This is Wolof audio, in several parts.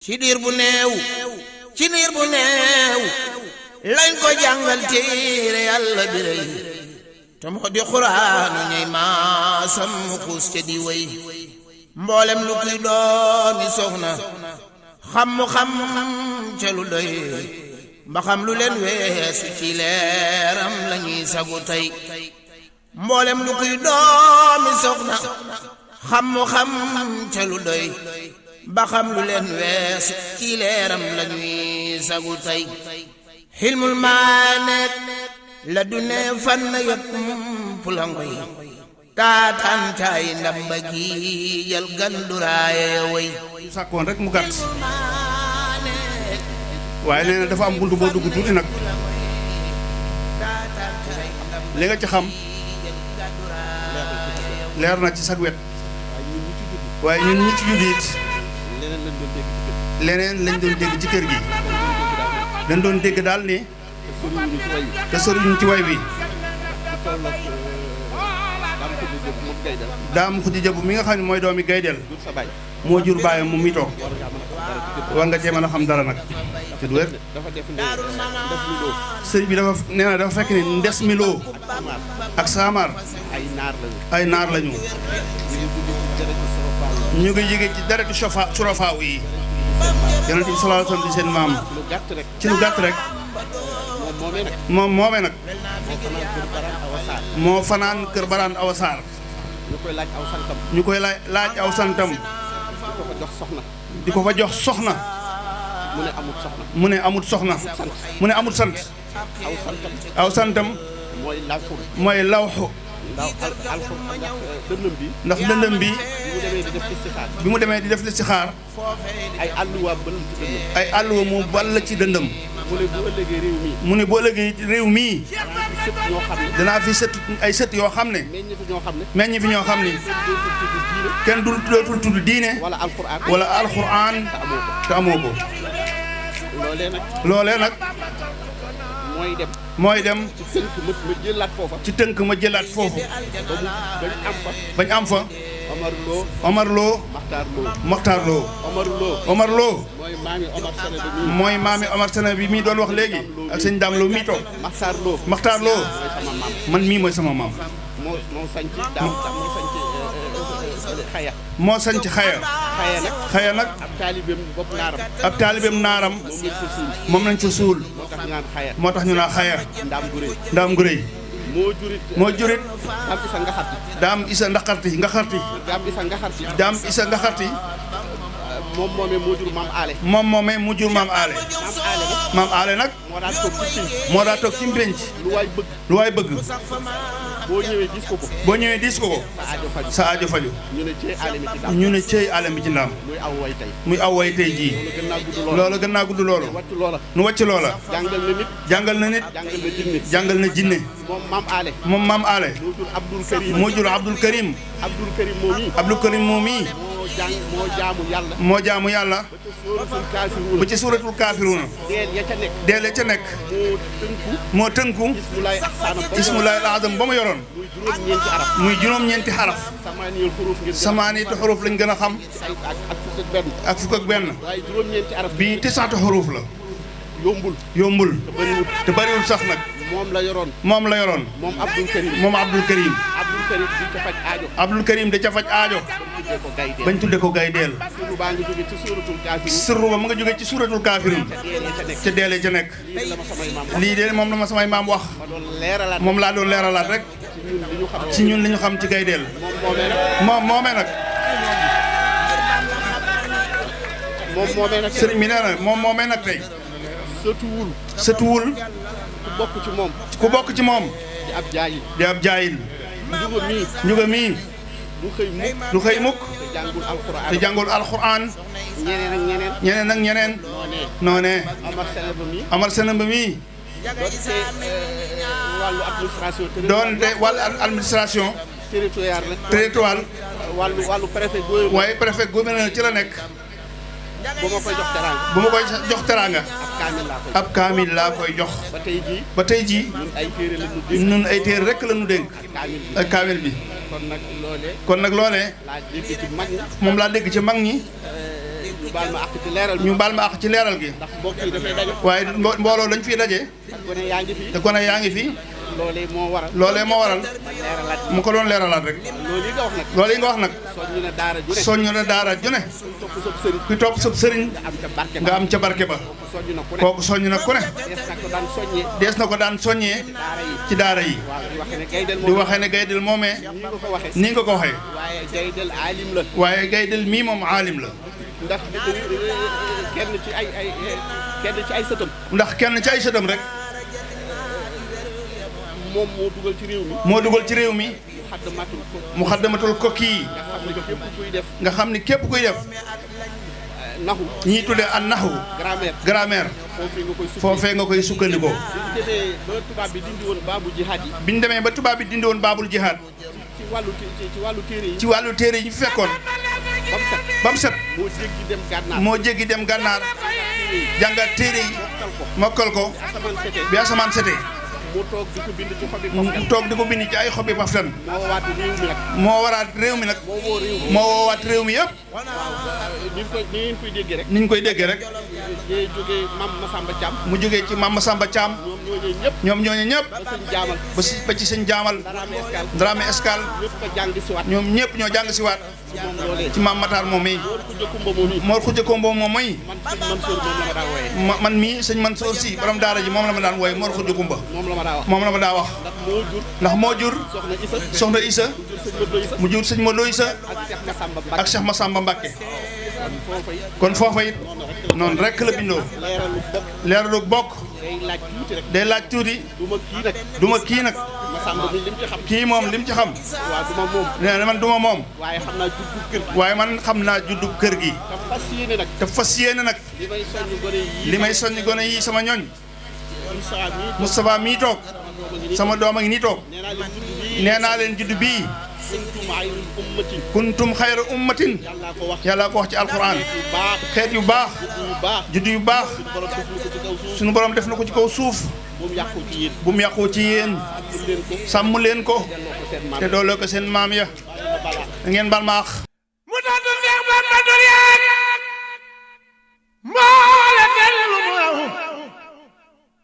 ci diir bu néew lañ ko jàngal téere yàlla bi rëy te moo di xuraanu ñuy maasam mu xuus ca di wéy mboolem lu kuy doomi soxna xam mu xam ca lu doy ba xam lu leen weesu ci leeram lañuy sagu tey mboolem lu kuy doomi soxna xam mu xam ca lu doy ba xam lu leen weesu ci leeram lañuy sagu tey xilmul maanek la dune fan yot pulangoy taataan caay ndamba gi jël ganduraaye way sàkkoon rek mu gàtt waaye nee na dafa am buntu boo dugg tuuti nag li nga ci xam leer na ci sag wet waaye ñun ñi ci judd it leneen lañ doon dégg ci kër gi dañ doon dégg daal ni te soriwuñu ci way bi daam xuji jëbu mi nga xam ne mooy doomi gaydel moo jur baayam mu mi toog war nga cee mën a xam dara nag ci du wér sëñ bi dafa nee na dafa fekk ni ndes mi loo ak saamar ay naar lañu ñu ngi jóge ci deretu surafaaw yi yonent bi sallallahu alayhi wasallam di seen maam ci lu gàtt rek moom moomee nag moo fanaan kër baraan awa saar ñu koy laaj aw santam di ko fa jox soxna mu ne amut soxna mu ne amut sant aw santam mooy lawxu ndax dëndëm bi bi mu demee di def listixaar ay àlluwa mu ball ci dëndëm mu ne bu ëllëgee réew mii danaa fi sët ay sët yoo xam ne meññ fi ñoo xam ne kenn dootul tudd diine wala alxuraan te amoo ko loolee nag mooy dem ci tënk ma jëlaat foofu bañ am fa Omar Lo Mokhtar Lo Omar Lo mooy maami Omar Sene bi mi doon wax léegi ak sëñ Dame Lo mi toog Mokhtar Lo man mii mooy sama maam moo sañ ci xaya nag ab taalibeem naaram moom lañ fa suul moo tax ñu naa xaya ndaam gu rëy moo jurit daam isa ndaxarti daam isa ngaxarti moom moomee mu jur maam aale maam aale nag moo daa toog ci mpénc lu waay bëgg boo ñëwee diis ko ko sa aajo faju ñu ne cey aale mi ci ndaam muy aw way tey jii loolu gën naa gudd loolu nu wàcc loola jàngal na nit jàngal na jinne moom maam aale moo jur Abdul Karim moom moo jaamu yàlla ba ci suuratul kaafiruuna deel ya ca nekk moo tënku ismulaay azam ba mu yoroon muy juróom-ñeenti xaraf samaaniyatu xuruf lañ gën a xam ak fukk ak benn bii tisaatu xuruf la yombul te bariwul sax nag moom la yoroon moom Abdul Karim Abdul Karim da ca faj aajo bañ tudde ko gaydeel sirru ba mu nga jóge ci suuratul kaafiruun ca deele ca nekk lii de moom la ma samay maam wax moom laa doon leeralaat rek ci ñun li ñu xam ci gaydeel moom moomee nag sëriñ bi nee na moom moomee nag tey sëtuwul ku bokk ci moom di ab jaayil njuga mii du xëy mukk te jàngul alxuraan ñeneen ak ñeneen noonee Amar Sene ba mii doon de wàllu administration territorial waaye préfet gouverneur ci la nekk bu ma koy jox teraanga ab kaamil laa koy jox ba tey jii ñun ay téere rekk la ñu dénk ak kaamil bi kon nag loolee moom laa dégg ci mag ñi ñu baal ma àq ci leeral gi ndax mbokk yi dafay daje waaye mbooloo dañ fiy daje te gone yaa ngi fi loolee moo waral mu ko doon leeralaat rek loolu yi nga wax nag soññu na daara ju ne ku topp sab sëriñ nga am ca barke ba kooku soññ na ku ne dees na ko daan soññee ci daara yi di waxee ne gaydel moomee nii nga ko waxee waaye gaydel mii moom aalim la ndax kenn ci ay sëtam ndax kenn ci ay sëtam rek moom moo dugal ci réew mi mu xaddamatul kokki yi nga xam ni képp kuy def naxu ñii tuddee an naxu grammaire foofee nga koy sukkandikoo bi ñu demee ba tubaab bi dindi woon baabul jihaad ci wàllu téere yi ñu fekkoon ba mu set moo jéggi dem gànnaar jàngat téere yi mokkal ko bi asamaan setee mu toog di ko bind ci ay xobi paftan moo waraat réew mi nag moo woowaat réew mi yëpp ni ñu koy déggee rek mu jógee ci Mame Massamba Thiam ñoom ñooñu ñëpp ba ci sëñ jaamal Dramé Escale ñoom ñëpp ñoo jàng si waat ci Mame Matar moom mii Mor Khoudia Kombo moom mooy man mii sëñ Mansour Sy borom daara ji moom la ma daan wooye Mor Khoudia Kombo moom la ma daa wax ndax moo jur soxna Issa mu jur sëñ Modou Issa ak Cheikh Massamba Mbacké kon foofa it noonu rek la bindoo leeralu bokk day laaj tuuti duma kii nag kii moom lim ci xam nee na man duma moom waaye man xam naa juddub kër gi te fas yéene nag li may soññ gone yi sama ñoñ Moustapha mii toog sama doom a ngi nii toog nee naa leen juddu bii kuntum xayra ummatin yàlla ko wax ci alquran xeet yu baax juddu yu baax suñu borom def na ko ci kaw suuf bu mu yàqoo ci yéen sàmm leen ko te dooloo ko seen maam ya da ngeen bal maax mu tontu Seex Bamba dul yaat mboole dellu mu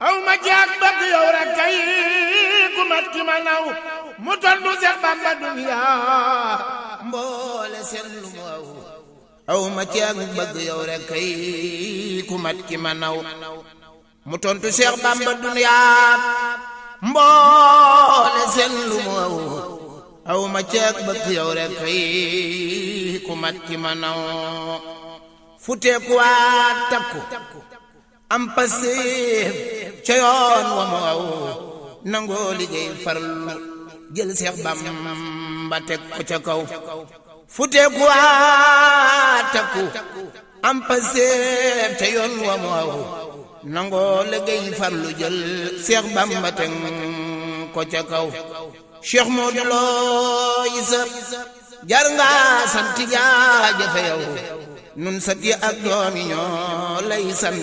aw ma jaag bëgg yow rek kay ku mat ki ma naw mu tontu Seex Bamba dul yaat mboole sellu mu aw ma jaag bëgg yow rek kay ku mat ki ma naw mu tontu Seex Bamba dul yaat mboole sellu mu aw ma jaag bëgg yow rek kay ku mat ki ma naw futeeku waat takku am passeef ca yoon wa mu aw nangoo liggéey farlu jël Seex Bamba teg ko ca kaw futeeku waat takku am passeef ca yoon wa mu aw nangoo liggéey farlu jël Seex Bamba teg ko ca kaw Cheikh Modou Lo Issa jar nga sant jaajëfe yow nun sat yi ak doom yi ñoo lay sant